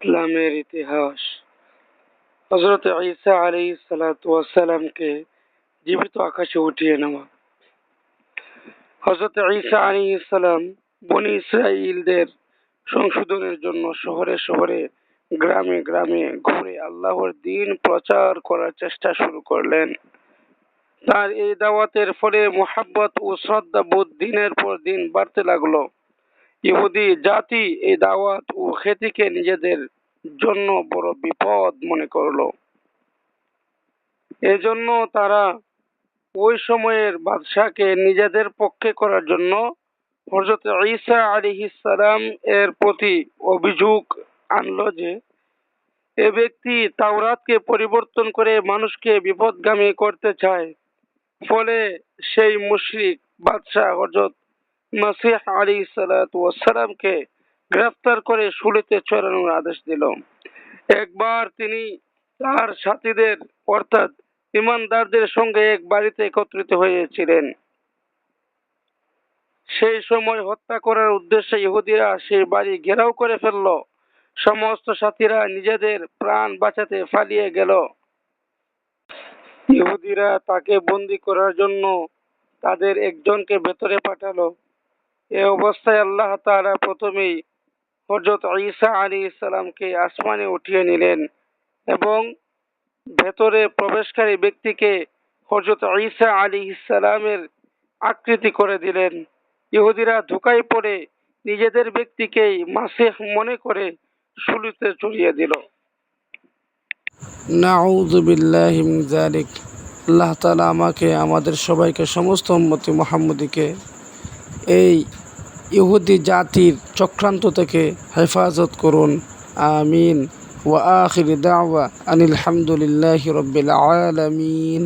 ইসলামের ইতিহাস। হযরত ঈসা আলাইহিস সালাতু ওয়াস সালামকে জীবিত আকাশে উঠিয়ে নেওয়া। হযরত ঈসা আলাইহিস সালাম বনী ইসরাঈলদের সংশোধনের জন্য শহরে শহরে গ্রামে গ্রামে ঘুরে আল্লাহর দ্বীন প্রচার করার চেষ্টা শুরু করলেন। তার এই দাওয়াতের ফলে মুহাব্বত ও শ্রদ্ধাবোধ দিনের পর দিন বাড়তে লাগলো। ইহুদি জাতি এই দাওয়াত ও খ্যাতিকে নিজেদের জন্য বড় বিপদ মনে করলো। এজন্য তারা ওই সময়ের বাদশাকে নিজেদের পক্ষে করার জন্য হযরত ঈসা আলাইহিস সালাম এর প্রতি অভিযোগ আনলো যে এ ব্যক্তি তাওরাতকে পরিবর্তন করে মানুষকে বিপদগামী করতে চায়। ফলে সেই মুশরিক বাদশা হযরত মসীহ আলাইহিস সালাতু ওয়াস সালামকে গ্রেফতার করে শুলিতে চড়ানোর আদেশ দিল। একবার তিনি তার সাথীদের অর্থাৎ ঈমানদারদের সঙ্গে এক বাড়িতে একত্রিত হয়েছিলেন। সেই সময় হত্যা করার উদ্দেশ্যে ইহুদিরা সেই বাড়ি ঘেরাও করে ফেলল। সমস্ত সাথীরা নিজেদের প্রাণ বাঁচাতে পালিয়ে গেল। ইহুদিরা তাকে বন্দী করার জন্য তাদের একজনকে ভেতরে পাঠালো। এ অবস্থায় আল্লাহ তাআলা প্রথমেই হযরত ঈসা আলাইহিস সালামকে আসমানে উঠিয়ে নিলেন এবং ভেতরে প্রবেশকারী ব্যক্তিকে হযরত ঈসা আলাইহিস সালামের আকৃতি করে দিলেন। ইহুদিরা ধোঁকায় পড়ে নিজেদের ব্যক্তিকেই মাসিহ মনে করে শুলিতে চড়িয়ে দিল। নাউযু বিল্লাহি মিন যালিক। আল্লাহ তাআলা আমাকে আমাদের সবাইকে সমস্ত উম্মতি মুহাম্মদীকে এই ইহুদি জাতির চক্রান্ত থেকে হেফাজত করুন। আমিন। ওয়া আখির দাওয়া আনিল হামদুলিল্লাহি রাব্বিল আলামিন।